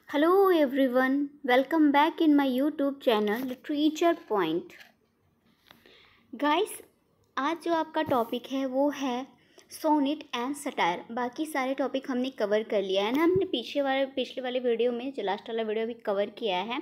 Hello everyone, welcome back in my YouTube channel Literature Point. Guys, आज जो आपका topic है वो है सोनेट एंड सटायर। बाकी सारे टॉपिक हमने कवर कर लिया है ना। हमने पिछले वाले वीडियो में जो लास्ट वाला वीडियो भी कवर किया है,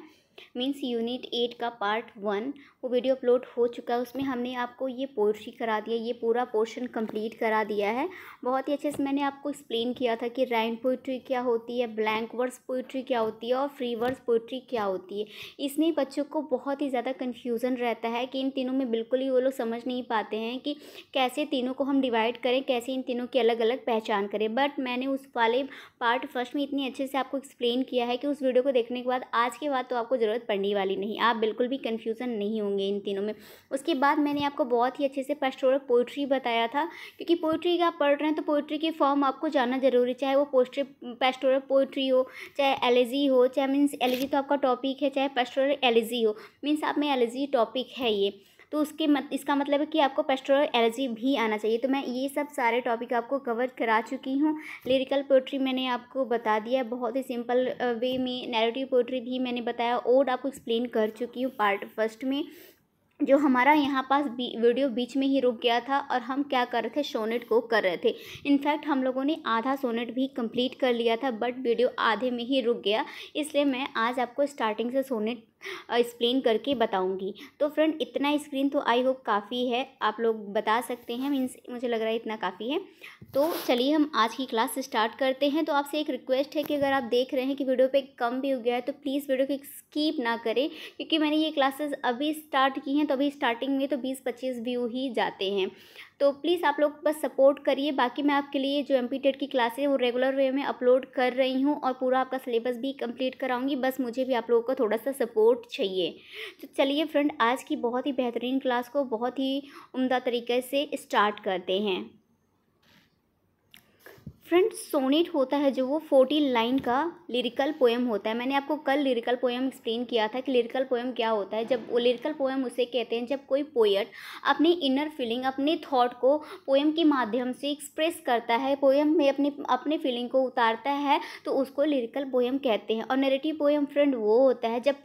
मीन्स यूनिट 8 का पार्ट 1 वो वीडियो अपलोड हो चुका है। उसमें हमने आपको ये पोएट्री करा दिया, ये पूरा पोर्शन कंप्लीट करा दिया है। बहुत ही अच्छे से मैंने आपको एक्सप्लेन किया था कि राइम पोएट्री क्या होती है, ब्लैंक वर्स पोएट्री क्या होती है और फ्री वर्स पोएट्री क्या होती है। इसमें बच्चों को बहुत ही ज़्यादा कन्फ्यूज़न रहता है कि इन तीनों में बिल्कुल ही वो लोग समझ नहीं पाते हैं कि कैसे तीनों को हम डिवाइड करें, कैसे इन तीनों की अलग अलग पहचान करें। बट मैंने उस वाले पार्ट फर्स्ट में इतनी अच्छे से आपको एक्सप्लेन किया है कि उस वीडियो को देखने के बाद आज के बाद तो आपको ज़रूरत पड़ने वाली नहीं, आप बिल्कुल भी कन्फ्यूज़न नहीं होंगे इन तीनों में। उसके बाद मैंने आपको बहुत ही अच्छे से पेस्टोरल पोइट्री बताया था, क्योंकि पोइट्री का आप पढ़ रहे हैं तो पोइट्री की फॉर्म आपको जानना जरूरी, चाहे वो पेस्टोरल पोइट्री हो, चाहे एलिजी हो, चाहे मीन्स एलिजी तो आपका टॉपिक है, चाहे पेस्टोरल एलिजी हो, मीन्स आप में एलिजी टॉपिक है ये, तो इसका मतलब है कि आपको पेस्टोरल एलिजी भी आना चाहिए। तो मैं ये सब सारे टॉपिक आपको कवर करा चुकी हूँ। लिरिकल पोइट्री मैंने आपको बता दिया है बहुत ही सिंपल वे में। नैरेटिव पोइट्री भी मैंने बताया, ओड आपको एक्सप्लेन कर चुकी हूँ पार्ट फर्स्ट में। जो हमारा यहाँ पास वीडियो बीच में ही रुक गया था और हम क्या कर रहे थे, सोनेट को कर रहे थे। इनफैक्ट हम लोगों ने आधा सोनेट भी कंप्लीट कर लिया था, बट वीडियो आधे में ही रुक गया, इसलिए मैं आज आपको स्टार्टिंग से सोनेट एक्सप्लेन करके बताऊंगी। तो फ्रेंड, इतना स्क्रीन तो आई होप काफ़ी है, आप लोग बता सकते हैं, मीन्स मुझे लग रहा है इतना काफ़ी है। तो चलिए हम आज की क्लास स्टार्ट करते हैं। तो आपसे एक रिक्वेस्ट है कि अगर आप देख रहे हैं कि वीडियो पे कम भी हो गया है तो प्लीज़ वीडियो को स्किप ना करें, क्योंकि मैंने ये क्लासेस अभी स्टार्ट की हैं, तो अभी स्टार्टिंग में तो 20-25 व्यू ही जाते हैं। तो प्लीज़ आप लोग बस सपोर्ट करिए। बाकी मैं आपके लिए जो एमपी-टेट की क्लासेस है वो रेगुलर वे में अपलोड कर रही हूँ और पूरा आपका सिलेबस भी कंप्लीट कराऊंगी। बस मुझे भी आप लोगों का थोड़ा सा सपोर्ट चाहिए। तो चलिए फ्रेंड, आज की बहुत ही बेहतरीन क्लास को बहुत ही उम्दा तरीके से स्टार्ट करते हैं। फ्रेंड्स, सोनेट होता है जो वो 14 लाइन का लिरिकल पोएम होता है। मैंने आपको कल लिरिकल पोएम एक्सप्लेन किया था कि लिरिकल पोएम क्या होता है। जब वो लिरिकल पोएम उसे कहते हैं जब कोई पोएट अपनी इनर फीलिंग, अपने थॉट को पोएम के माध्यम से एक्सप्रेस करता है, पोएम में अपने फीलिंग को उतारता है, तो उसको लिरिकल पोएम कहते हैं। और नरेटिव पोएम फ्रेंड वो होता है जब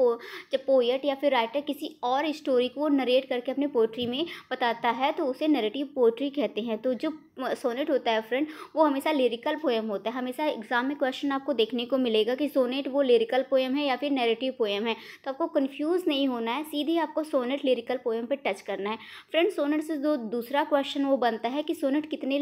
पोएट या फिर राइटर किसी और स्टोरी को नरेट करके अपने पोएट्री में बताता है, तो उसे नरेटिव पोएट्री कहते हैं। तो जो सोनेट होता है फ्रेंड, वो हमेशा लिरिकल पोएम होता है। हमेशा एग्जाम में क्वेश्चन आपको देखने को मिलेगा कि सोनेट वो लिरिकल पोएम है या फिर नैरेटिव पोएम है, तो आपको कंफ्यूज नहीं होना है, सीधे आपको सोनेट लिरिकल पोएम पे टच करना है। फ्रेंड, सोनेट से जो दूसरा क्वेश्चन वो बनता है कि सोनेट कितने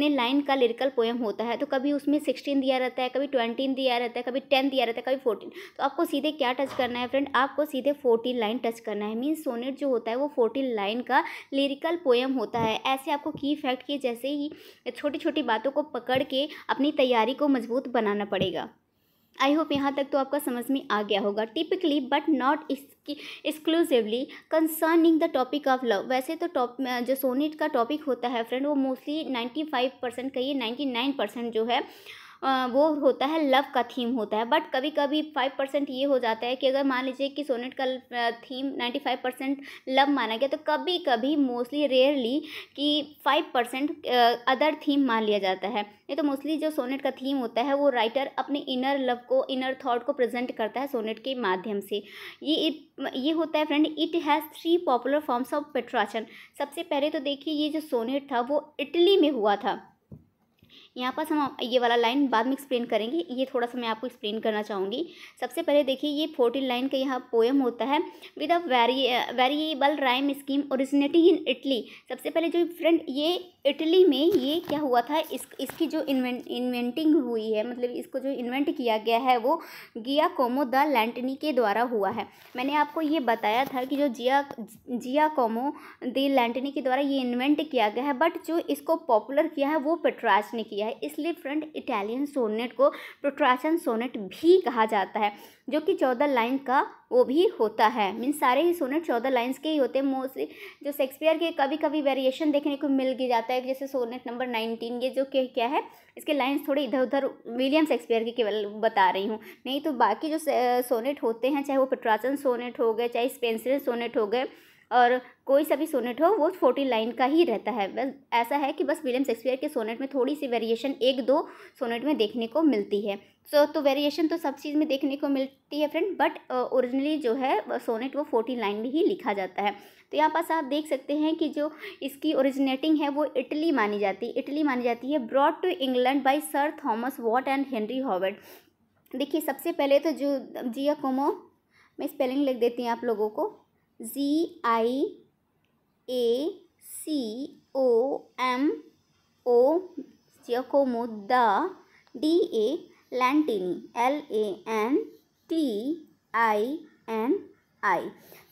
लाइन का लिरिकल पोएम होता है। तो कभी उसमें 16 दिया रहता है, कभी 20 दिया रहता है, कभी 10 दिया रहता है, कभी 14। तो आपको सीधे क्या टच करना है फ्रेंड, आपको सीधे 14 लाइन टच करना है। मीन्स सोनेट जो होता है वो 14 लाइन का लिरिकल पोएम होता है। ऐसे आपको की फैक्ट कि जैसे ही छोटी छोटी बातों को पकड़ के अपनी तैयारी को मजबूत बनाना पड़ेगा। आई होप यहाँ तक तो आपका समझ में आ गया होगा। Typically but not exclusively concerning the topic of love. वैसे तो जो सोनेट का टॉपिक होता है फ्रेंड, वो मोस्टली 95% कहिए 99% जो है वो होता है लव का थीम होता है। बट कभी कभी 5% ये हो जाता है कि अगर मान लीजिए कि सोनेट का थीम 95% लव माना गया, तो कभी कभी मोस्टली रेयरली कि 5% अदर थीम मान लिया जाता है। नहीं तो मोस्टली जो सोनेट का थीम होता है वो राइटर अपने इनर लव को, इनर थॉट को प्रेजेंट करता है सोनेट के माध्यम से। ये होता है friend, it has 3 popular forms of Petrarchan. सबसे पहले तो देखिए, ये जो सोनेट था वो इटली में हुआ था। यहाँ पास हम ये वाला लाइन बाद में एक्सप्लेन करेंगे, ये थोड़ा सा मैं आपको एक्सप्लेन करना चाहूँगी। सबसे पहले देखिए, ये 14 लाइन का यहाँ पोएम होता है with a variable rhyme scheme originating in Italy. सबसे पहले जो फ्रेंड ये इटली में ये क्या हुआ था, इसकी जो इन्वेंटिंग हुई है, मतलब इसको जो इन्वेंट किया गया है वो गियाकोमो द लैंटिनी के द्वारा हुआ है। मैंने आपको ये बताया था कि जो जियाकोमो द लैंटिनी के द्वारा ये इन्वेंट किया गया है, बट जो इसको पॉपुलर किया है वो पेट्राच ने किया है। इसलिए फ्रेंड, इटालियन सोनेट को पेट्राचन सोनेट भी कहा जाता है, जो कि 14 लाइन का वो भी होता है। मीन्स सारे ही सोनेट 14 लाइन्स के ही होते हैं। मोस्टली जो शेक्सपियर के कभी कभी वेरिएशन देखने को मिल भी जाता है, जैसे सोनेट नंबर 19, ये जो क्या है, इसके लाइन्स थोड़ी इधर उधर विलियम शेक्सपियर के केवल बता रही हूँ। नहीं तो बाकी जो सोनेट होते हैं, चाहे वो पेट्राचन सोनेट हो गए, चाहे स्पेंसर सोनेट हो गए, और कोई सा भी सोनेट हो वो 14 लाइन का ही रहता है। बस ऐसा है कि बस विलियम शेक्सपियर के सोनेट में थोड़ी सी वेरिएशन 1-2 सोनेट में देखने को मिलती है। तो वेरिएशन तो सब चीज़ में देखने को मिलती है फ्रेंड, बट ओरिजिनली जो है सोनेट वो 14 लाइन में ही लिखा जाता है। तो यहाँ पास आप देख सकते हैं कि जो इसकी ओरिजिनेटिंग है वो इटली मानी जाती है। Brought to England by Sir Thomas Wyatt and Henry Howard. देखिए सबसे पहले तो जो जियाकोमो, मैं स्पेलिंग लिख देती हूँ आप लोगों को, GIACOMO, Giacomo the DA लैंटिनी LANTINI।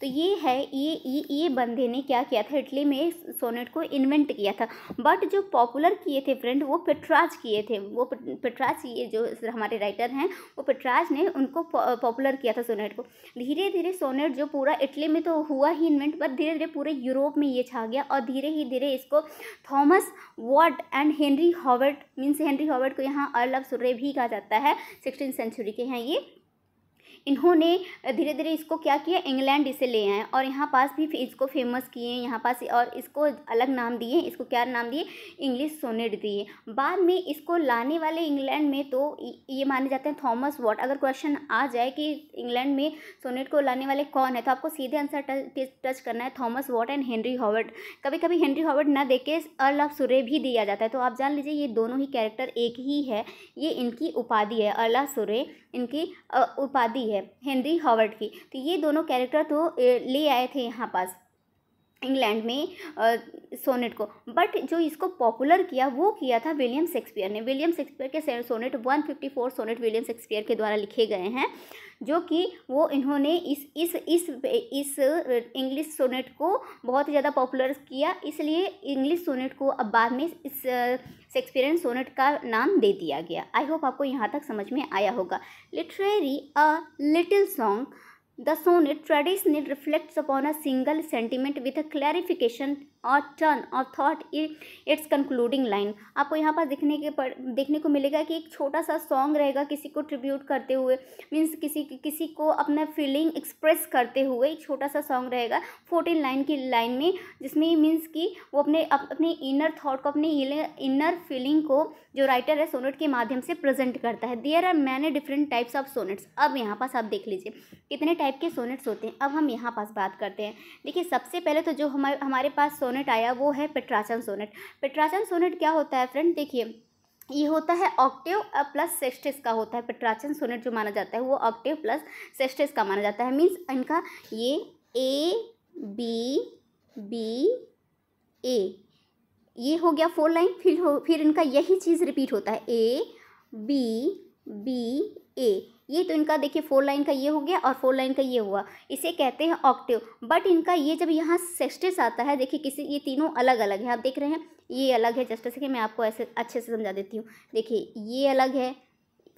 तो ये है, ये बंदे ने क्या किया था, इटली में सोनेट को इन्वेंट किया था। बट जो पॉपुलर किए थे फ्रेंड वो पेट्रार्च किए थे। वो पेट्रार्च, ये जो हमारे राइटर हैं वो पेट्रार्च ने उनको पॉपुलर किया था सोनेट को। धीरे धीरे सोनेट जो पूरा इटली में तो हुआ ही इन्वेंट, बट धीरे धीरे पूरे यूरोप में ये छा गया। और धीरे इसको Thomas Wyatt and Henry Howard, means Henry Howard को यहाँ अर्ल ऑफ सुरे भी कहा जाता है, 16th सेंचुरी के हैं ये। इन्होंने धीरे धीरे इसको क्या किया, इंग्लैंड इसे ले आए और यहाँ पास भी इसको फेमस किए यहाँ पास, और इसको अलग नाम दिए। इसको क्या नाम दिए, इंग्लिश सोनेट दिए। बाद में इसको लाने वाले इंग्लैंड में तो ये माने जाते हैं थॉमस वॉट। अगर क्वेश्चन आ जाए कि इंग्लैंड में सोनेट को लाने वाले कौन है, तो आपको सीधे आंसर टच करना है, Thomas Wyatt and Henry Howard. कभी कभी हेनरी हॉवर्ड ना देके अर्ल ऑफ सुरे भी दिया जाता है। तो आप जान लीजिए ये दोनों ही कैरेक्टर एक ही है। ये इनकी उपाधि है, अर्ल ऑफ सुरे इनकी उपाधि है हेनरी हॉवर्ड की। तो ये दोनों कैरेक्टर तो ले आए थे यहाँ पास इंग्लैंड में सोनेट को। बट जो इसको पॉपुलर किया वो किया था विलियम शेक्सपियर ने। विलियम शेक्सपियर के सोनेट 154 सोनेट विलियम शेक्सपियर के द्वारा लिखे गए हैं, जो कि वो इन्होंने इस इंग्लिश सोनेट को बहुत ही ज़्यादा पॉपुलर किया। इसलिए इंग्लिश सोनेट को अब बाद में इस शेक्सपियरियन सोनेट का नाम दे दिया गया। आई होप आपको यहाँ तक समझ में आया होगा। Literary a little song, the sonnet traditionally reflects upon a single sentiment with a clarification or turn of thought its concluding line। आपको यहाँ पर देखने को मिलेगा कि एक छोटा सा सॉन्ग रहेगा किसी को ट्रिब्यूट करते हुए, मीन्स किसी को अपना फीलिंग एक्सप्रेस करते हुए एक छोटा सा सॉन्ग रहेगा 14 लाइन की लाइन में, जिसमें मीन्स कि वो अपने इनर थॉट को, अपने इनर फीलिंग को जो राइटर है सोनेट के माध्यम से प्रेजेंट करता है। There are many different types of sonnets. अब यहाँ पास आप देख लीजिए कितने टाइप के सोनेट्स होते हैं। अब हम यहाँ पास बात करते हैं। देखिए सबसे पहले तो जो हमारे पास सोनेट आया वो है पेट्रार्चन सोनेट। पेट्रार्चन सोनेट क्या होता है फ्रेंड, देखिए ये होता है ऑक्टेव प्लस सेस्टेस का होता है। पेट्रार्चन सोनेट जो माना जाता है वो ऑक्टेव प्लस सेस्टेस का माना जाता है। मीन्स इनका ये A ये हो गया 4 लाइन, फिर इनका यही चीज़ रिपीट होता है A। ये तो इनका देखिए 4 लाइन का ये हो गया और 4 लाइन का ये हुआ, इसे कहते हैं ऑक्टेव। बट इनका ये जब यहाँ सेस्टेस आता है, देखिए ये तीनों अलग अलग है, आप देख रहे हैं ये अलग है। जस्ट से मैं आपको ऐसे अच्छे से समझा देती हूँ। देखिए ये अलग है,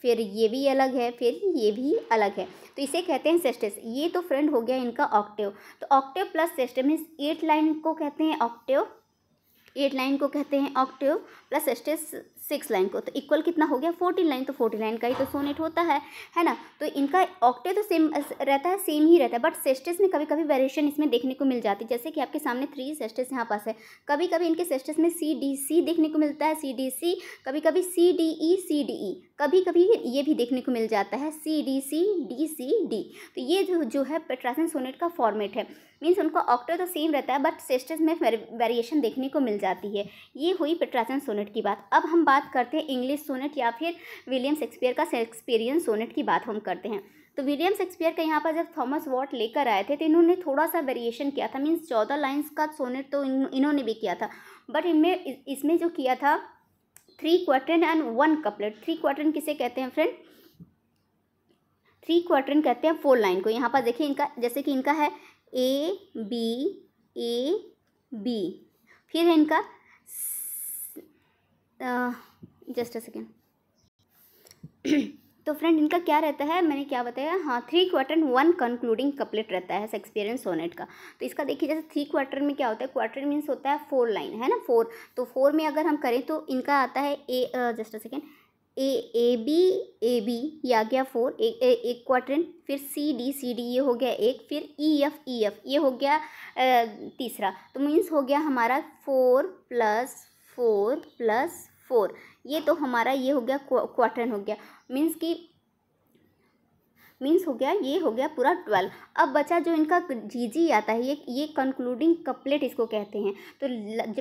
फिर ये भी अलग है, फिर ये भी अलग है, तो इसे कहते हैं सेस्टेस। ये तो फ्रेंड हो गया इनका ऑक्टेव। तो ऑक्टेव प्लस सेस्टेस मीन्स 8 लाइन को कहते हैं ऑक्टेव, 8 लाइन को कहते हैं ऑक्टेव प्लस सेस्टेस 6 लाइन को। तो इक्वल कितना हो गया 14 लाइन। तो 14 लाइन का ही तो सोनेट होता है ना। तो इनका ऑक्टेव तो सेम रहता है, सेम ही रहता है, बट सेस्टेस में कभी कभी वेरिएशन इसमें देखने को मिल जाती है। जैसे कि आपके सामने 3 सेस्टेस यहाँ पास है, कभी कभी इनके सेस्टेस में CDC देखने को मिलता है, CDC, कभी कभी CDE, कभी कभी ये भी देखने को मिल जाता है CDC DCD। तो ये जो है पेट्रार्चन सोनेट का फॉर्मेट है। मीन्स उनका ऑक्टेव तो सेम रहता है, बट सेस्टेस में वेरिएशन देखने को मिल जाती है। ये हुई पेट्रार्चन सोनेट की बात। अब हम बात करते हैं इंग्लिश सोनेट या फिर विलियम शेक्सपियर का शेक्सपियरियन सोनेट की बात हम करते हैं। तो विलियम शेक्सपियर का यहाँ पर जब थॉमस वॉट लेकर आए थे तो इन्होंने थोड़ा सा वेरिएशन किया था। मीन्स 14 लाइन्स का सोनेट तो इन्होंने भी किया था, बट इसमें जो किया था 3 क्वार्टन एंड 1 कपलेट। 3 क्वार्टन किसे कहते हैं फ्रेंड, 3 क्वार्टन कहते हैं 4 लाइन को। यहाँ पर देखिए इनका, जैसे कि इनका है A B, फिर है इनका जस्ट अ सेकेंड। तो फ्रेंड इनका क्या रहता है, मैंने क्या बताया, हाँ 3 क्वार्टर 1 कंक्लूडिंग कपलेट रहता है शेक्सपियरियन सोनेट का। तो इसका देखिए जैसे 3 क्वार्टर में क्या होता है, क्वार्टर मीन्स होता है 4 लाइन, है ना, 4। तो 4 में अगर हम करें तो इनका आता है just a second, A B ये आ गया 4, एक क्वाड्रेंट, फिर सी डी ये हो गया एक, फिर ई एफ ये हो गया तीसरा। तो मीन्स हो गया हमारा 4 + 4 + 4, ये तो हमारा ये हो गया क्वाड्रेंट हो गया, मीन्स हो गया ये हो गया पूरा 12। अब बचा जो इनका जी आता है, ये कंक्लूडिंग कपलेट इसको कहते हैं। तो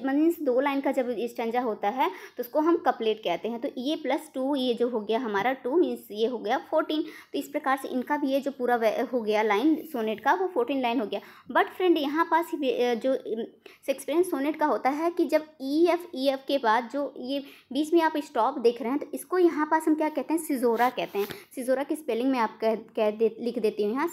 मीन्स 2 लाइन का जब स्टैंजा होता है तो उसको हम कपलेट कहते हैं। तो ये +2 ये जो हो गया हमारा 2 मीन्स ये हो गया 14। तो इस प्रकार से इनका भी ये जो पूरा हो गया लाइन सोनेट का वो 14 लाइन हो गया। बट फ्रेंड यहाँ पास जो शेक्सपियरियन सोनेट का होता है कि जब ई एफ के बाद जो ये बीच में आप स्टॉप देख रहे हैं तो इसको यहाँ पास हम क्या कहते हैं, सिजोरा कहते हैं। सिजोरा की स्पेलिंग में आप लिख देती हूँ यहाँ,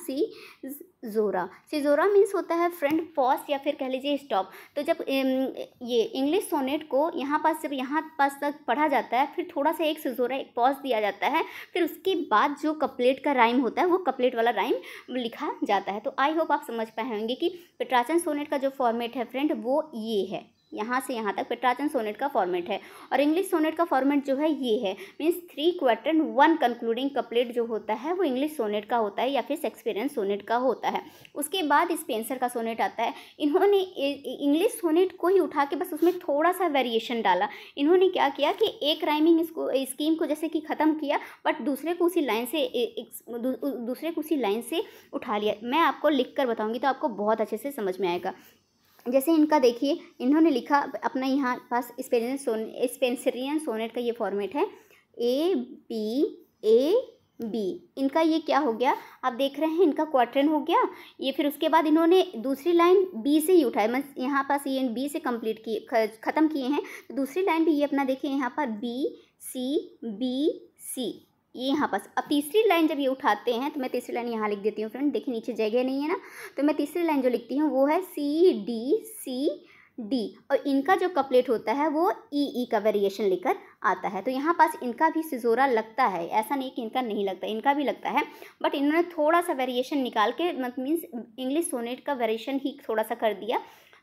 सिजोरा मीन्स होता है फ्रेंड पॉज या फिर कह लीजिए स्टॉप। तो जब ये इंग्लिश सोनेट को यहाँ पास तक पढ़ा जाता है, फिर थोड़ा सा एक सिजोरा एक पॉज दिया जाता है, फिर उसके बाद जो कपलेट का राइम होता है वो कपलेट वाला राइम लिखा जाता है। तो आई होप आप समझ पाए होंगे कि पेट्राचन सोनेट का जो फॉर्मेट है फ्रेंड वो ये है, यहाँ से यहाँ तक पेट्राचन सोनेट का फॉर्मेट है। और इंग्लिश सोनेट का फॉर्मेट जो है ये है, मीन्स 3 क्वाड्रेंट 1 कंक्लूडिंग कपलेट जो होता है वो इंग्लिश सोनेट का होता है या फिर शेक्सपियरियन सोनेट का होता है। उसके बाद स्पेंसर का सोनेट आता है। इन्होंने इंग्लिश सोनेट को ही उठा के बस उसमें थोड़ा सा वेरिएशन डाला। इन्होंने क्या किया कि एक राइमिंग स्कीम को जैसे कि ख़त्म किया, बट दूसरे को उसी लाइन से उठा लिया। मैं आपको लिख कर बताऊँगी तो आपको बहुत अच्छे से समझ में आएगा। जैसे इनका देखिए, इन्होंने लिखा अपना यहाँ पास स्पेंसरियन सोनेट का ये फॉर्मेट है, ए बी। इनका ये क्या हो गया, आप देख रहे हैं इनका क्वाड्रेंट हो गया ये। फिर उसके बाद इन्होंने दूसरी लाइन बी से ही उठाई, मैं यहाँ पास ये बी से कंप्लीट किए ख़त्म किए हैं। तो दूसरी लाइन भी ये अपना देखिए यहाँ पर बी सी ये यहाँ पास। अब तीसरी लाइन जब ये उठाते हैं तो मैं तीसरी लाइन यहाँ लिख देती हूँ फ्रेंड, देखिए नीचे जगह नहीं है ना, तो मैं तीसरी लाइन जो लिखती हूँ वो है सी डी। और इनका जो कपलेट होता है वो ई का वेरिएशन लेकर आता है। तो यहाँ पास इनका भी सिजोरा लगता है, ऐसा नहीं कि इनका नहीं लगता, इनका भी लगता है, बट इन्होंने थोड़ा सा वेरिएशन निकाल के मीन्स इंग्लिश सोनेट का वेरिएशन ही थोड़ा सा कर दिया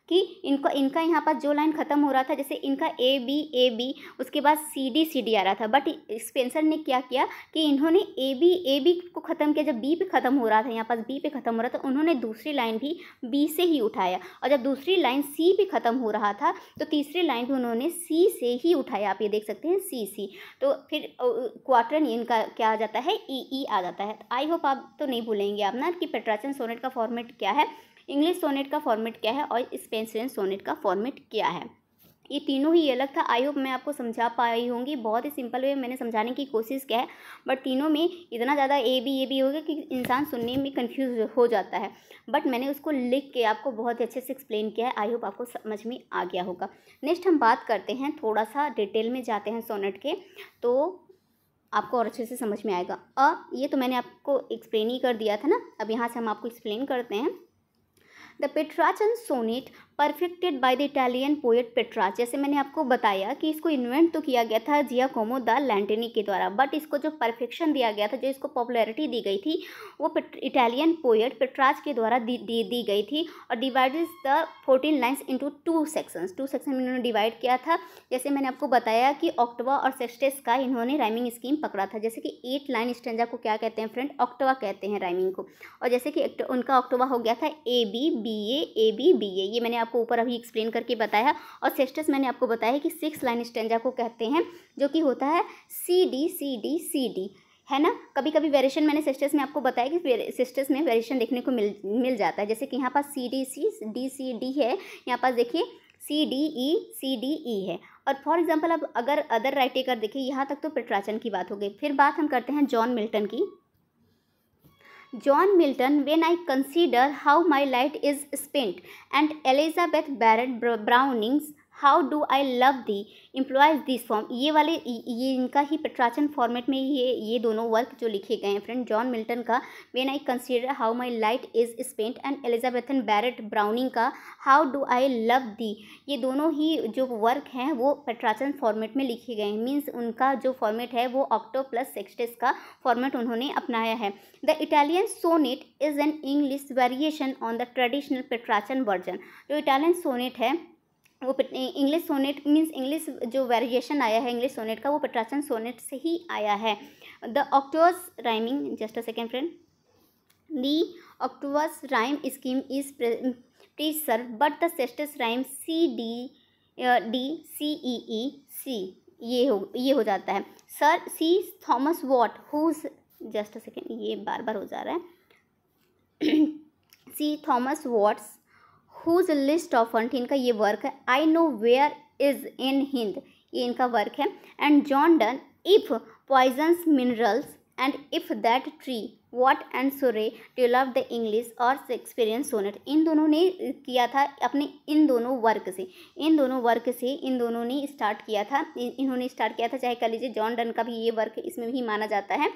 कि इनका यहाँ पर जो लाइन ख़त्म हो रहा था, जैसे इनका ए बी उसके बाद सी डी आ रहा था, बट स्पेंसर ने क्या किया कि इन्होंने ए बी को ख़त्म किया। जब बी पे ख़त्म हो रहा था, यहाँ पास बी पे ख़त्म हो रहा था, तो उन्होंने दूसरी लाइन भी बी से ही उठाया। और जब दूसरी लाइन सी पे ख़त्म हो रहा था तो तीसरी लाइन भी उन्होंने सी से ही उठाया। आप ये देख सकते हैं सी। तो फिर क्वाड्रेंट इनका क्या आ जाता है, ई आ जाता है। आई होप आप तो नहीं भूलेंगे आप ना कि पेट्राचन सोनेट का फॉर्मेट क्या है, इंग्लिश सोनेट का फॉर्मेट क्या है और स्पेंसरियन सोनेट का फॉर्मेट क्या है। ये तीनों ही अलग था। आई होप मैं आपको समझा पाई होंगी, बहुत ही सिंपल वे मैंने समझाने की कोशिश किया है, बट तीनों में इतना ज़्यादा ए बी हो गया कि इंसान सुनने में कंफ्यूज हो जाता है, बट मैंने उसको लिख के आपको बहुत अच्छे से एक्सप्लेन किया है। आई होप आपको समझ में आ गया होगा। नेक्स्ट हम बात करते हैं, थोड़ा सा डिटेल में जाते हैं सोनेट के, तो आपको और अच्छे से समझ में आएगा। ये तो मैंने आपको एक्सप्लेन ही कर दिया था ना, अब यहाँ से हम आपको एक्सप्लेन करते हैं। The Petrarchan sonnet perfected by the Italian poet Petrarch. जैसे मैंने आपको बताया कि इसको इन्वेंट तो किया गया था जियाकोमो द लैंटेनी के द्वारा, बट इसको जो परफेक्शन दिया गया था, जो इसको पॉपुलैरिटी दी गई थी, वो इटालियन पोएट पेट्राच के द्वारा दी गई थी। और divided the 14 lines into 2 sections. 2 section में इन्होंने डिवाइड किया था। जैसे मैंने आपको बताया कि ऑक्टवा और सेस्टेस का इन्होंने राइमिंग स्कीम पकड़ा था। जैसे कि 8 लाइन स्टैंजा को क्या कहते हैं फ्रेंड, ऑक्टवा कहते हैं राइमिंग को। और जैसे कि उनका ऑक्टवा हो गया था ए बी बी ए, ये मैंने आपको ऊपर अभी एक्सप्लेन करके बताया। और सेस्टस मैंने आपको बताया कि 6 लाइन स्टैंजा को कहते हैं, जो कि होता है सी डी, है ना। कभी कभी वेरिएशन मैंने सेस्टस में आपको बताया कि सेस्टस में वेरिएशन देखने को मिल जाता है। जैसे कि यहाँ पास सी डी है, यहाँ पास देखिए सी डी ई है। और फॉर एग्जाम्पल अब अगर अदर राइटेकर देखिए, यहाँ तक तो पेट्राचन की बात हो गई। फिर बात हम करते हैं जॉन मिल्टन की। John Milton, when I consider how my light is spent, and Elizabeth Barrett Browning's How Do I Love Thee employs this form। ये इनका ही पेट्राचन फॉर्मेट में ये दोनों वर्क जो लिखे गए हैं फ्रेंड, जॉन मिल्टन का When I Consider How My Light Is Spent and Elizabeth Barrett Browning का How Do I Love Thee, ये दोनों ही जो वर्क हैं वो पेट्राचन फॉर्मेट में लिखे गए हैं। मीन्स उनका जो फॉर्मेट है वो ऑक्टो प्लस सेक्सटेस का फॉर्मेट उन्होंने अपनाया है। The Italian sonnet is an English variation on the traditional Petrarchan version. जो इटालियन सोनेट है वो इंग्लिश सोनेट मीन्स इंग्लिश जो वेरिएशन आया है इंग्लिश सोनेट का वो पेट्रार्चन सोनेट से ही आया है। The octaves rhyming, just a second friend, the octaves rhyme scheme is preserve but the sestets rhyme C D C E E C, ये हो जाता है। Sir see Thomas Wyatt whose, just a second, ये बार बार हो जा रहा है see Thomas Wyatt's whose list of hunt, इनका ये वर्क है। I know where is an hind, ये इनका वर्क है। And John done if poisons minerals and if that tree Wyatt and Surrey to love the English और Shakespearean sonnet, इन दोनों ने किया था अपने इन दोनों वर्क से इन दोनों ने स्टार्ट किया था, इन्होंने स्टार्ट किया था। चाहे कह लीजिए जॉन डन का भी ये वर्क इसमें भी माना जाता है।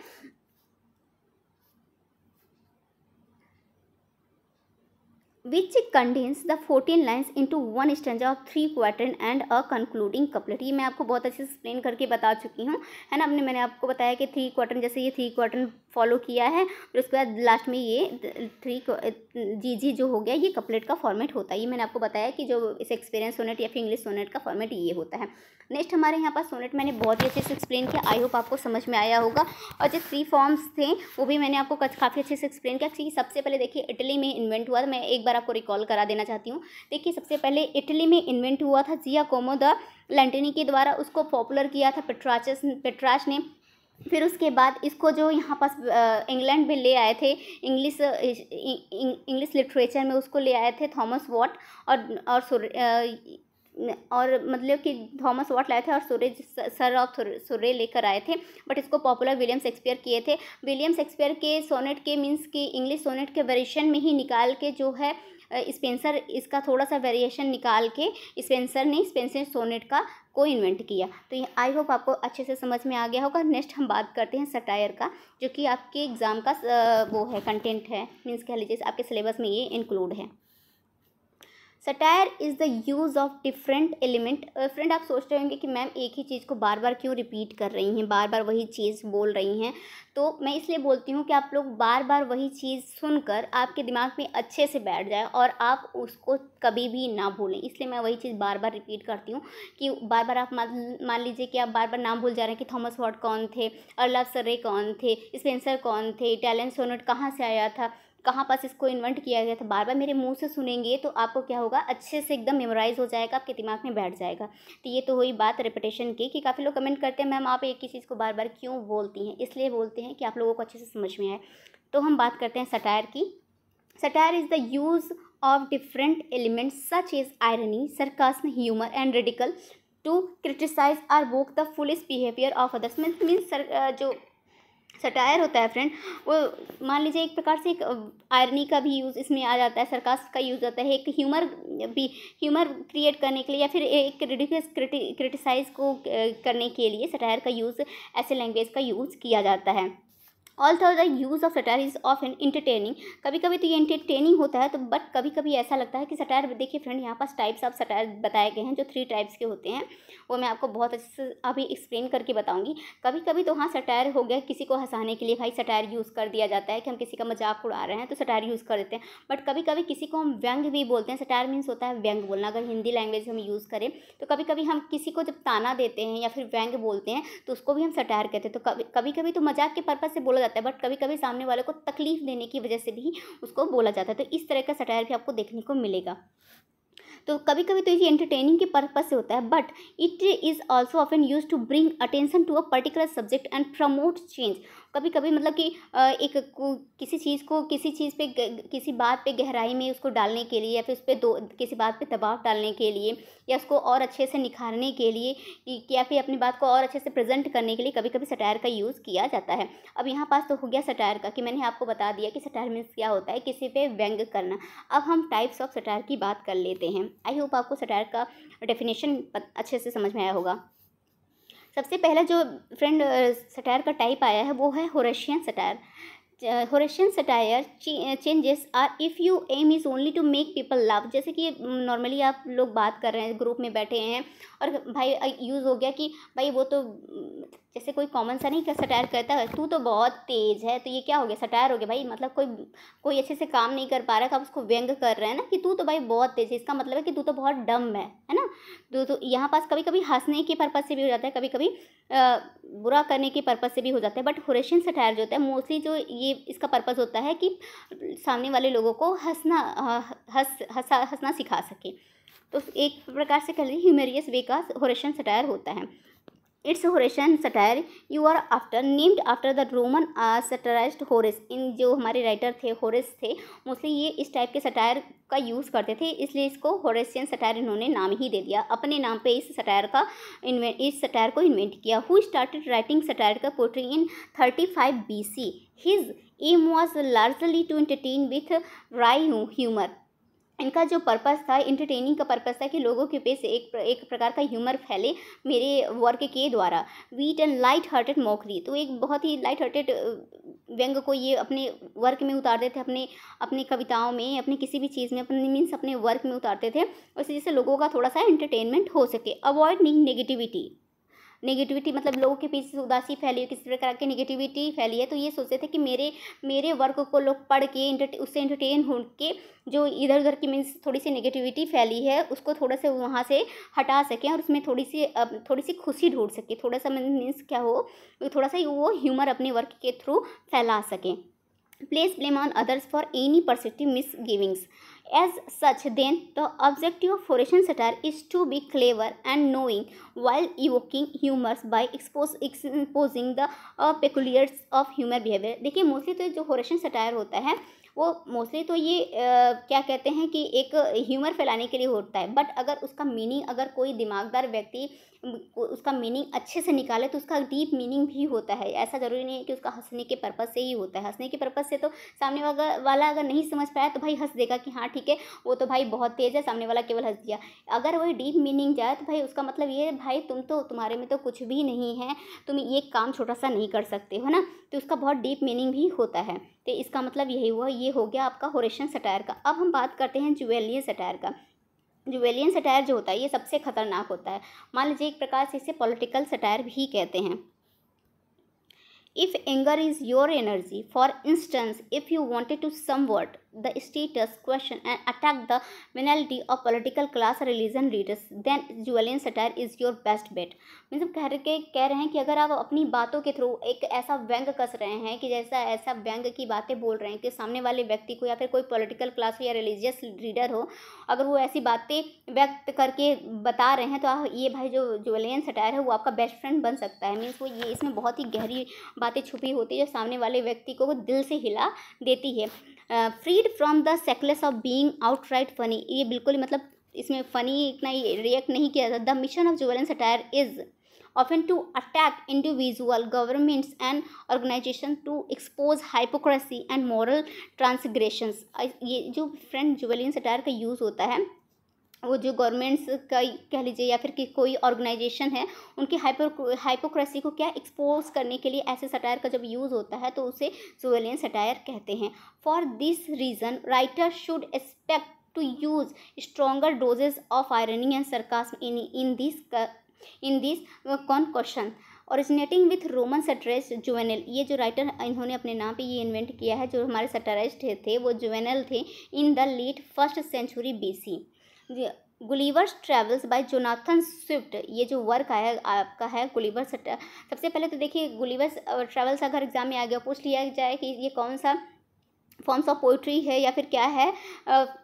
which contains the 14 lines into one stanza of 3 quatrain and a concluding couplet। ये मैं आपको बहुत अच्छे से एक्सप्लेन करके बता चुकी हूँ, है ना। मैंने आपको बताया कि 3 क्वार्टन, जैसे ये 3 क्वार्टन फॉलो किया है, फिर उसके बाद लास्ट में ये 3 जी जो हो गया, ये कपलेट का फॉर्मेट होता है। ये मैंने आपको बताया कि जो शेक्सपियरियन सोनेट या फिर इंग्लिश सोनेट का फॉर्मेट ये होता है। नेक्स्ट हमारे यहाँ पास सोनेट मैंने बहुत ही अच्छे से एक्सप्लेन किया, आई होप आपको समझ में आया होगा। और जो 3 फॉर्म्स थे वो भी मैंने आपको काफ़ी अच्छे से एक्सप्लेन किया। क्योंकि सबसे पहले देखिए इटली में इन्वेंट हुआ था, मैं एक बार आपको रिकॉल करा देना चाहती हूँ। देखिए सबसे पहले इटली में इन्वेंट हुआ था जियाकोमो द लैंटिनी के द्वारा, उसको पॉपुलर किया था पेट्राच ने। फिर उसके बाद इसको जो यहाँ पास इंग्लैंड में ले आए थे, इंग्लिश लिटरेचर में उसको ले आए थे थॉमस वॉट, और मतलब कि थॉमस वॉट लाए थे और सर ऑफ सुरे लेकर आए थे। बट इसको पॉपुलर विलियम शेक्सपियर किए थे। विलियम शेक्सपियर के सोनेट के मीन्स कि इंग्लिश सोनेट के वेरिएशन में ही निकाल के जो है स्पेंसर, इसका थोड़ा सा वेरिएशन निकाल के स्पेंसर सोनेट का को इन्वेंट किया। तो ये आई होप आपको अच्छे से समझ में आ गया होगा। नेक्स्ट हम बात करते हैं सटायर का, जो कि आपके एग्ज़ाम का वो है कंटेंट है, मीन्स कह लीजिए आपके सिलेबस में ये इंक्लूड है। Satire is the use of different element. Friend आप सोच रहे होंगे कि मैम एक ही चीज़ को बार बार क्यों रिपीट कर रही हैं, बार बार वही चीज़ बोल रही हैं। तो मैं इसलिए बोलती हूँ कि आप लोग बार बार वही चीज़ सुनकर आपके दिमाग में अच्छे से बैठ जाए और आप उसको कभी भी ना भूलें। इसलिए मैं वही चीज़ बार बार रिपीट करती हूँ कि बार बार आप मान लीजिए कि आप बार बार नाम भूल जा रहे हैं कि थॉमस वॉट कौन थे, अर्ला सर्रे कौन थे, स्पेंसर कौन थे, इटालियन सोनेट कहाँ से आया था, कहाँ पास इसको इन्वेंट किया गया था। बार बार मेरे मुंह से सुनेंगे तो आपको क्या होगा, अच्छे से एकदम मेमोराइज हो जाएगा, आपके दिमाग में बैठ जाएगा। तो ये तो हुई बात रेपिटेशन की, कि काफ़ी लोग कमेंट करते हैं मैम आप एक ही चीज़ को बार बार क्यों बोलती हैं। इसलिए बोलते हैं कि आप लोगों को अच्छे से समझ में आए। तो हम बात करते हैं सटायर की। Satire is the use of different elements such as irony, sarcasm, humour and ridicule to criticise or evoke the foolish behaviour of others. Means जो सटायर होता है फ्रेंड, वो मान लीजिए एक प्रकार से एक आयरनी का भी यूज़ इसमें आ जाता है, सरकास का यूज़ होता है, एक ह्यूमर क्रिएट करने के लिए या फिर एक रिडिकुलस क्रिटिसाइज को करने के लिए सटायर का यूज़, ऐसे लैंग्वेज का यूज़ किया जाता है। Also the use of satire is often entertaining. कभी कभी तो ये इंटरटेनिंग होता है, तो बट कभी कभी ऐसा लगता है कि सटायर, देखिए फ्रेंड यहाँ पास टाइप्स ऑफ सटायर बताए गए हैं, जो 3 टाइप्स के होते हैं, वो मैं आपको बहुत अच्छे से अभी एक्सप्लेन करके बताऊंगी। कभी कभी तो हाँ सटायर हो गया किसी को हंसाने के लिए, भाई सटायर यूज़ कर दिया जाता है कि हम किसी का मजाक उड़ा रहे हैं तो सटायर यूज़ कर देते हैं। बट कभी कभी किसी को हम व्यंग भी बोलते हैं। सटायर मीन्स होता है व्यंग बोलना। अगर हिंदी लैंग्वेज हम यूज़ करें तो कभी कभी हम किसी को जब ताना देते हैं या फिर व्यंग बोलते हैं तो उसको भी हम सटायर कहते हैं। तो कभी कभी तो मजाक के पर्पज़ से बोला जाता है, बट कभी कभी सामने वाले को तकलीफ देने की वजह से भी उसको बोला जाता है। तो इस तरह का सटायर भी आपको देखने को मिलेगा। तो कभी कभी तो ये एंटरटेनिंग के पर्पज से होता है, but it is also often use to bring attention to a particular subject and promote change. कभी कभी मतलब कि किसी चीज़ पे किसी बात पे गहराई में उसको डालने के लिए, या फिर उस पर किसी बात पे दबाव डालने के लिए, या उसको और अच्छे से निखारने के लिए, या फिर अपनी बात को और अच्छे से प्रेजेंट करने के लिए कभी कभी सटायर का यूज़ किया जाता है। अब यहाँ पास तो हो गया सटायर का, कि मैंने आपको बता दिया कि सटायर मीन्स क्या होता है, किसी पे व्यंग करना। अब हम टाइप्स ऑफ सटायर की बात कर लेते हैं। आई होप आपको सटायर का डेफिनेशन अच्छे से समझ में आया होगा। सबसे पहला जो फ्रेंड सटायर का टाइप आया है वो है Horatian satire. Horatian satire changes are if you aim is only to make people love. जैसे कि नॉर्मली आप लोग बात कर रहे हैं, ग्रुप में बैठे हैं और भाई यूज़ हो गया कि भाई वो तो जैसे कोई कॉमन सा नहीं सटायर कहता है तू तो बहुत तेज़ है, तो ये क्या हो गया, सटायर हो गया भाई। मतलब कोई अच्छे से काम नहीं कर पा रहा है तो आप उसको व्यंग कर रहे हैं ना कि तू तो भाई बहुत तेज़ है, इसका मतलब है कि तू तो बहुत डम है ना। तो यहाँ पास कभी कभी हंसने के पर्पज़ से भी हो जाता है, कभी कभी बुरा करने के पर्पज़ से भी हो जाता है। बट होरेशियन सटायर जो होता है मोस्टली जो ये इसका पर्पज़ होता है कि सामने वाले लोगों को हंसना सिखा सके। तो एक प्रकार से कह लीजिए ह्यूमेरियस वे का होरेशियन सटायर होता है। It's Horatian satire you are after named after the Roman satirist Horace. इन जो हमारे राइटर थे होरेस थे, मोस्टली ये इस टाइप के सटायर का यूज़ करते थे, इसलिए इसको होरेशियन सटायर इन्होंने नाम ही दे दिया, अपने नाम पे इस सटायर को इन्वेंट किया। हु स्टार्टेड राइटिंग सटायर का poetry in 35 BC। His aim was largely to entertain with dry humour. इनका जो पर्पज़ था, एंटरटेनिंग का पर्पज़ था कि लोगों के बीच एक प्रकार का ह्यूमर फैले मेरे वर्क के द्वारा। Wheat and light hearted mockery, तो एक बहुत ही लाइट हार्टेड व्यंग को ये अपने वर्क में उतारते थे, अपनी कविताओं में, अपने किसी भी चीज़ में, अपने वर्क में उतारते थे, और इसी से लोगों का थोड़ा सा एंटरटेनमेंट हो सके। अवॉइडिंग नेगेटिविटी मतलब लोगों के पीछे उदासी फैली है, किसी प्रकार की नेगेटिविटी फैली है, तो ये सोचते थे कि मेरे वर्क को लोग पढ़ के उससे एंटरटेन हो के जो इधर उधर की मीन्स थोड़ी सी नेगेटिविटी फैली है उसको थोड़ा सा वहाँ से हटा सकें और उसमें थोड़ी सी खुशी ढूंढ सकें, थोड़ा सा मीन्स क्या हो, थोड़ा सा वो ह्यूमर अपने वर्क के थ्रू फैला सकें। Place blame on others for any perceived misgivings. As such, then, the objective of Horatian satire is to be clever and knowing while evoking humors by exposing the peculiarities of human behavior. देखिए mostly तो जो Horatian satire होता है वो mostly तो ये क्या कहते हैं कि एक ह्यूमर फैलाने के लिए होता है, बट अगर उसका मीनिंग, अगर कोई दिमागदार व्यक्ति उसका मीनिंग अच्छे से निकाले तो उसका डीप मीनिंग भी होता है। ऐसा ज़रूरी नहीं है कि उसका हंसने के पर्पज़ से ही होता है। हंसने के पर्पज़ से तो सामने वाला अगर नहीं समझ पाया तो भाई हंस देगा कि हाँ ठीक है वो तो भाई बहुत तेज़ है, सामने वाला केवल हंस दिया। अगर वही डीप मीनिंग जाए तो भाई उसका मतलब ये है भाई तुम्हारे में तो कुछ भी नहीं है, तुम ये काम छोटा सा नहीं कर सकते हो ना, तो उसका बहुत डीप मीनिंग भी होता है। तो इसका मतलब यही हुआ, ये हो गया आपका होरेशियन सटायर का। अब हम बात करते हैं जुवेलियन सटायर का। जुवेलियन सटायर जो होता है ये सबसे खतरनाक होता है। मान लीजिए एक प्रकार से इसे पॉलिटिकल सटायर भी कहते हैं। If anger is your energy, for instance, if you wanted to subvert the status question and attack the venality of political class or religion leaders, then Julian satire is your best bet. मतलब कह रहे हैं कि अगर आप अपनी बातों के थ्रू एक ऐसा व्यंग कस रहे हैं कि ऐसा व्यंग की बातें बोल रहे हैं कि सामने वाले व्यक्ति को या फिर कोई पॉलिटिकल क्लास हो या रिलीजियस लीडर हो, अगर वो ऐसी बातें व्यक्त करके बता रहे हैं तो ये भाई जो जुलियन सटायर है वो आपका बेस्ट फ्रेंड बन सकता है। मीन्स वो ये इसमें बहुत ही गहरी बातें छुपी होती है जो सामने वाले व्यक्ति को वो दिल से हिला देती है। Freed from the shackles of being outright funny, ये बिल्कुल मतलब इसमें फ़नी इतना रिएक्ट नहीं किया जाता। The mission of Juvenalian satire is often to attack individual governments and organizations to expose hypocrisy and moral transgressions। ये जो फ्रेंड जुवेलियन सटायर का यूज़ होता है वो जो गवर्नमेंट्स का कह लीजिए या फिर कि कोई ऑर्गेनाइजेशन है उनकी हाइपोक्रेसी को क्या एक्सपोज करने के लिए ऐसे सटायर का जब यूज़ होता है तो उसे जुवेलियन सटायर कहते हैं। For this reason writer should expect to use stronger doses of irony and sarcasm in this concoction. Originating with Roman satirist Juvenal, ये जो राइटर इन्होंने अपने नाम पे ये इन्वेंट किया है, जो हमारे सटायरिस्ट थे वो जुवेनल थे in the late 1st century BC। Gulliver's Travels by Jonathan Swift, ये जो वर्क आया आपका है गुलिवर्स। सबसे पहले तो देखिए गुलिवर्स ट्रैवल्स अगर एग्जाम में आ गया पूछ लिया जाए कि ये कौन सा फॉर्म्स ऑफ पोइट्री है या फिर क्या है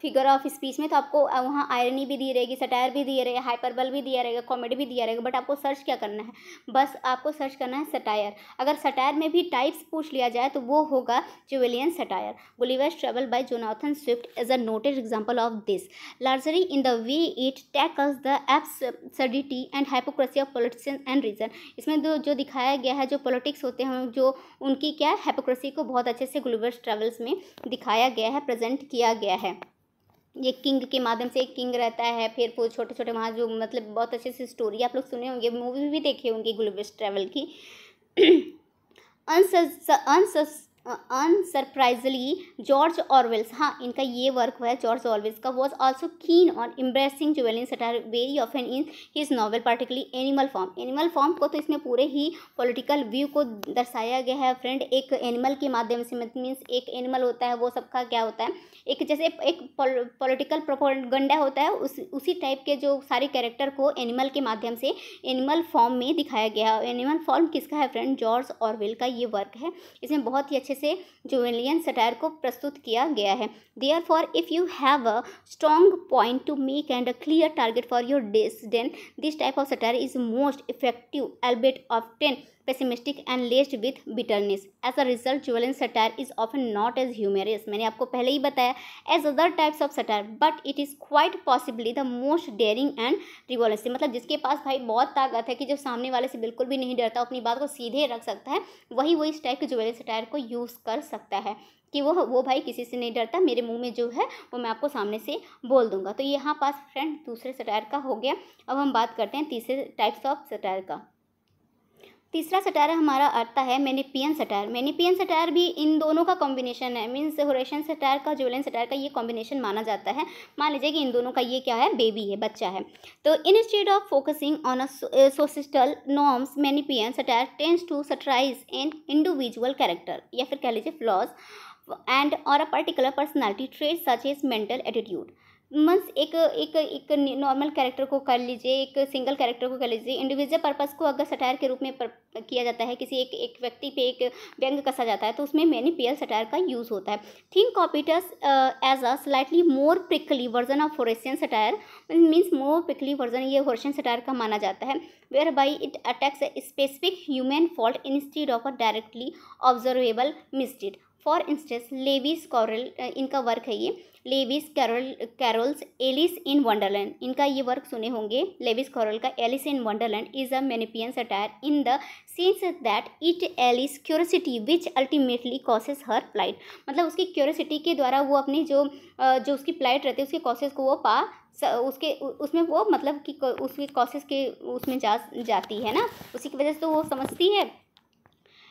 फिगर ऑफ स्पीच में, तो आपको वहाँ आयरनी भी दी रहेगी, सटायर भी दिया रहेगा, हाइपरबल भी दिया रहेगा, कॉमेडी भी दिया रहेगा, बट आपको सर्च क्या करना है, बस आपको सर्च करना है सटायर। अगर सटायर में भी टाइप्स पूछ लिया जाए तो वो होगा Juvenalian satire. Gulliver's travel by Jonathan Swift is a noted example of this, largely in the way it tackles the absurdity and hypocrisy of politician and reason. इसमें जो दिखाया गया है जो पॉलिटिक्स होते हैं जो उनकी क्या हाइपोक्रेसी को बहुत अच्छे से गुलिवर्स ट्रैवल्स में दिखाया गया है, प्रेजेंट किया गया है। ये किंग के माध्यम से एक किंग रहता है, फिर वो छोटे छोटे वहाँ जो मतलब बहुत अच्छे से स्टोरी आप लोग सुने होंगे, मूवी भी देखे होंगे गुलिवर्स ट्रैवल की। अनसरप्राइजली जॉर्ज ऑरवेल्स, हाँ इनका ये वर्क हुआ है जॉर्ज ऑरवेल्स का, was also keen on embracing Juvenalian satire very often in his novel, particularly Animal Farm. Animal Farm को तो इसमें पूरे ही पॉलिटिकल व्यू को दर्शाया गया है फ्रेंड, एक एनिमल के माध्यम से, मीन्स एक एनिमल होता है वो सबका क्या होता है, एक जैसे एक पॉलिटिकल प्रोपेगेंडा होता है, उसी टाइप के जो सारे कैरेक्टर को एनिमल के माध्यम से एनिमल फॉर्म में दिखाया गया। एनिमल फॉर्म किसका है फ्रेंड, जॉर्ज ऑरवेल का ये वर्क है। इसमें बहुत ही अच्छे से जुवेलियन सटायर को प्रस्तुत किया गया है। Therefore if you have a strong point two make and a clear target for your disdain, this type of satire is most effective albeit often pessimistic and laced with bitterness. As a result, Julian satire is often not as humorous, मैंने आपको पहले ही बताया, as other types of satire, but it is quite possibly the most daring and revolutionary, मतलब जिसके पास भाई बहुत ताकत है कि जो सामने वाले से बिल्कुल भी नहीं डरता, अपनी बात को सीधे रख सकता है, वही वो इस टाइप के जुवेलियन सटायर को यूज़ कर सकता है कि वो भाई किसी से नहीं डरता, मेरे मुंह में जो है वो मैं आपको सामने से बोल दूंगा। तो यहाँ पास फ्रेंड दूसरे सटायर का हो गया। अब हम बात करते हैं तीसरे टाइप्स ऑफ सटायर का। तीसरा सटायर हमारा आता है मैनिपियन सटायर। मैनिपियन सटायर भी इन दोनों का कॉम्बिनेशन है, मीन्स होरेशियन सटायर का जुवेलियन सटायर का ये कॉम्बिनेशन माना जाता है। मान लीजिए कि इन दोनों का ये क्या है, बेबी है, बच्चा है। तो instead of focusing on a societal norms, Menippean satire tends to satirize an individual character, या फिर कह लीजिए फ्लॉज एंड और a particular personality trait such as mental attitude. Means एक नॉर्मल कैरेक्टर को कर लीजिए, एक सिंगल कैरेक्टर को कर लीजिए, इंडिविजुअल पर्पस को अगर सटायर के रूप में किया जाता है, किसी एक व्यक्ति पे एक व्यंग कसा जाता है, तो उसमें मैनिपियन सटायर का यूज़ होता है। Think of it as a slightly more prickly version of Horatian satire, means more prickly version ये होरेशियन सटायर का माना जाता है, whereby it attacks a specific human fault instead of a directly observable misdeed. For instance Lewis Carroll, इनका work है ये, Lewis Carroll's Alice in Wonderland, इनका ये वर्क सुने होंगे। लेविस कैरोल का Alice in Wonderland is a Menippean satire in the sense that it Alice curiosity which ultimately causes her plight, मतलब उसकी क्यूरियोसिटी के द्वारा वो अपनी जो उसकी प्लाइट रहती है उसके कॉसेस को वो उसमें वो मतलब कि उसकी कॉसेस के उसमें जाती है ना, उसी की वजह से तो वो समझती है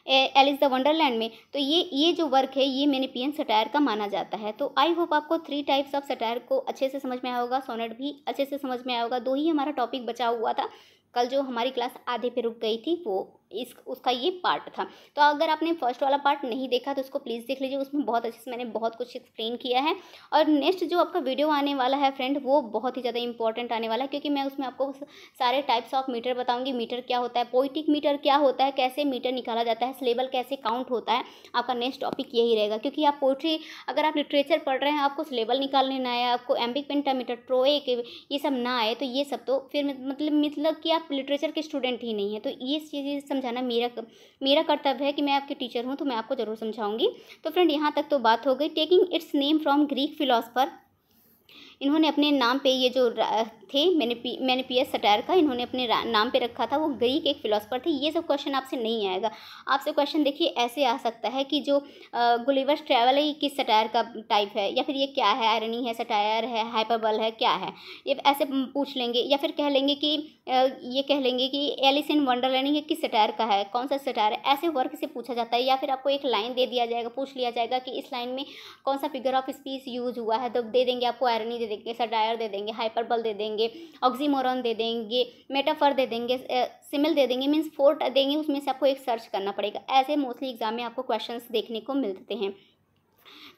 एलिस द वंडरलैंड में। तो ये जो वर्क है ये मैनिपियन सटायर का माना जाता है। तो आई होप आपको 3 टाइप्स ऑफ सटायर को अच्छे से समझ में आया होगा, सोनेट भी अच्छे से समझ में आया होगा। 2 ही हमारा टॉपिक बचा हुआ था, कल जो हमारी क्लास आधे पे रुक गई थी वो उसका ये पार्ट था। तो अगर आपने फर्स्ट वाला पार्ट नहीं देखा तो उसको प्लीज़ देख लीजिए, उसमें बहुत अच्छे से मैंने बहुत कुछ एक्सप्लेन किया है। और नेक्स्ट जो आपका वीडियो आने वाला है फ्रेंड वो बहुत ही ज़्यादा इंपॉर्टेंट आने वाला है, क्योंकि मैं उसमें आपको सारे टाइप्स ऑफ मीटर बताऊंगी। मीटर क्या होता है, पोइटिक मीटर क्या होता है, कैसे मीटर निकाला जाता है, सिलेबल कैसे काउंट होता है, आपका नेक्स्ट टॉपिक यही रहेगा। क्योंकि आप पोइट्री अगर आप लिटरेचर पढ़ रहे हैं, आपको सिलेबल निकालने ना आए, आपको एम्बिक पेंटामीटर ट्रोइक ये सब ना आए, तो ये सब तो फिर मतलब कि आप लिटरेचर के स्टूडेंट ही नहीं है। तो ये चीज़ समझाना मेरा कर्तव्य है कि मैं आपकी टीचर हूँ, तो मैं आपको ज़रूर समझाऊंगी। तो फ्रेंड यहाँ तक तो बात हो गई। Taking it's name from Greek philosopher, इन्होंने अपने नाम पे ये जो थे मैनिपियस सटायर का इन्होंने अपने नाम पे रखा था, वो ग्रीक एक फिलोसफर थे। ये सब क्वेश्चन आपसे नहीं आएगा, आपसे क्वेश्चन देखिए ऐसे आ सकता है कि जो गुलिवर्स ट्रैवल है ये किस सटायर का टाइप है, या फिर ये क्या है, आयरनी है, सटायर है, हाइपरबल है, क्या है, ये ऐसे पूछ लेंगे। या फिर कह लेंगे कि ये कह लेंगे कि एलिस इन वंडरलैंड ये किस सटायर का है, कौन सा सटायर है, ऐसे वर्क से पूछा जाता है। या फिर आपको एक लाइन दे दिया जाएगा, पूछ लिया जाएगा कि इस लाइन में कौन सा फिगर ऑफ स्पीच यूज हुआ है, तो दे देंगे आपको आयरनी दे देंगे, सटायर दे देंगे, हाइपरबल दे देंगे, ऑक्सीमोरॉन दे देंगे, मेटाफर दे देंगे, सिमिल दे देंगे, मीन्स 4 देंगे, उसमें से आपको एक सर्च करना पड़ेगा। ऐसे मोस्टली एग्जाम में आपको क्वेश्चंस देखने को मिलते हैं।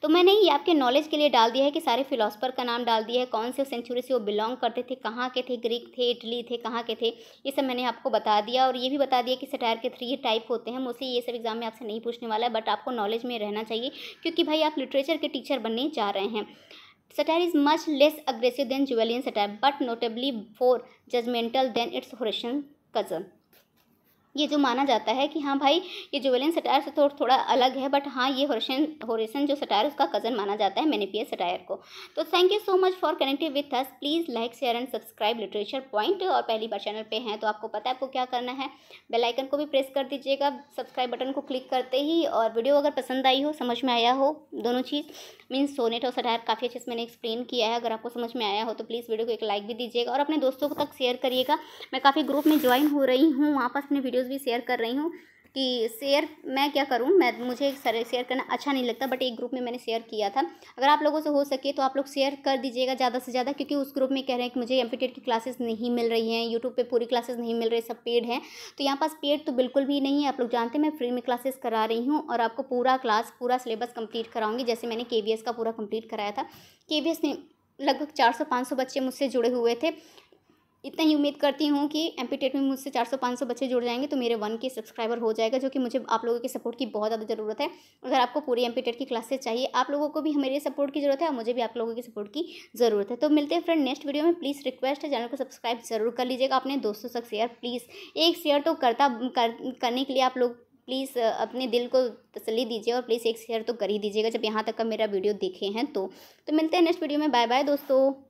तो मैंने ये आपके नॉलेज के लिए डाल दिया है कि सारे फिलोसफर का नाम डाल दिया है, कौन से सेंचुरी से वो बिलोंग करते थे, कहाँ के थे, ग्रीक थे, इटली थे, कहाँ के थे, ये सब मैंने आपको बता दिया। और ये भी बता दिया कि सटायर के 3 टाइप होते हैं। मोस्टली ये सब एग्जाम में आपसे नहीं पूछने वाला है, बट आपको नॉलेज में रहना चाहिए, क्योंकि भाई आप लिटरेचर के टीचर बनने जा रहे हैं। Satire is much less aggressive than Julian satire, but notably more judgmental than its Horatian cousin. ये जो माना जाता है कि हाँ भाई ये जुवेलियन सटायर से थोड़ा अलग है, बट हाँ ये होरेशियन जो सटायर उसका कज़न माना जाता है मैनिपियस सटायर को। तो thank you so much for connecting with us. Please like share and subscribe literature point. और पहली बार चैनल पे हैं तो आपको पता है आपको क्या करना है, बेल आइकन को भी प्रेस कर दीजिएगा सब्सक्राइब बटन को क्लिक करते ही। और वीडियो अगर पसंद आई हो, समझ में आया हो, दोनों चीज़ मीन्स सोनेट और सटायर काफ़ी अच्छे से मैंने एक्सप्लेन किया है, अगर आपको समझ में आया हो तो प्लीज़ वीडियो को एक लाइक भी दीजिएगा और अपने दोस्तों तक शेयर करिएगा। मैं काफ़ी ग्रुप में ज्वाइन हो रही हूँ, वहाँ पर अपने वीडियोज़ भी शेयर कर रही हूँ कि शेयर मैं क्या करूँ, मुझे शेयर करना अच्छा नहीं लगता, बट एक ग्रुप में मैंने शेयर किया था। अगर आप लोगों से हो सके तो आप लोग शेयर कर दीजिएगा ज़्यादा से ज़्यादा, क्योंकि उस ग्रुप में कह रहे हैं कि मुझे एमपीटेट की क्लासेस नहीं मिल रही हैं, यूट्यूब पे पूरी क्लासेस नहीं मिल रही, सब पेड हैं। तो यहाँ पास पेड तो बिल्कुल भी नहीं है, आप लोग जानते हैं मैं फ्री में क्लासेस करा रही हूँ और आपको पूरा सिलेबस कंप्लीट कराऊंगी। जैसे मैंने केवीएस का पूरा कंप्लीट कराया था, केवीएस में लगभग 400-500 बच्चे मुझसे जुड़े हुए थे। इतना ही उम्मीद करती हूँ कि एमपीटेट में मुझसे 400-500 बच्चे जुड़ जाएंगे तो मेरे 1K सब्सक्राइबर हो जाएगा, जो कि मुझे आप लोगों के सपोर्ट की बहुत ज़्यादा ज़रूरत है। अगर आपको पूरी एमपीटेट की क्लासेस चाहिए, आप लोगों को भी मेरे सपोर्ट की ज़रूरत है और मुझे भी आप लोगों की सपोर्ट की ज़रूरत है। तो मिलते हैं फ्रेंड नेक्स्ट वीडियो में। प्लीज़ रिक्वेस्ट है, चैनल को सब्सक्राइब जरूर कर लीजिएगा, अपने दोस्तों तक शेयर प्लीज़, एक शेयर तो करने के लिए आप लोग प्लीज़ अपने दिल को तसल्ली दीजिए और प्लीज़ एक शेयर तो कर ही दीजिएगा जब यहाँ तक का मेरा वीडियो देखे हैं तो मिलते हैं नेक्स्ट वीडियो में। बाय बाय दोस्तों।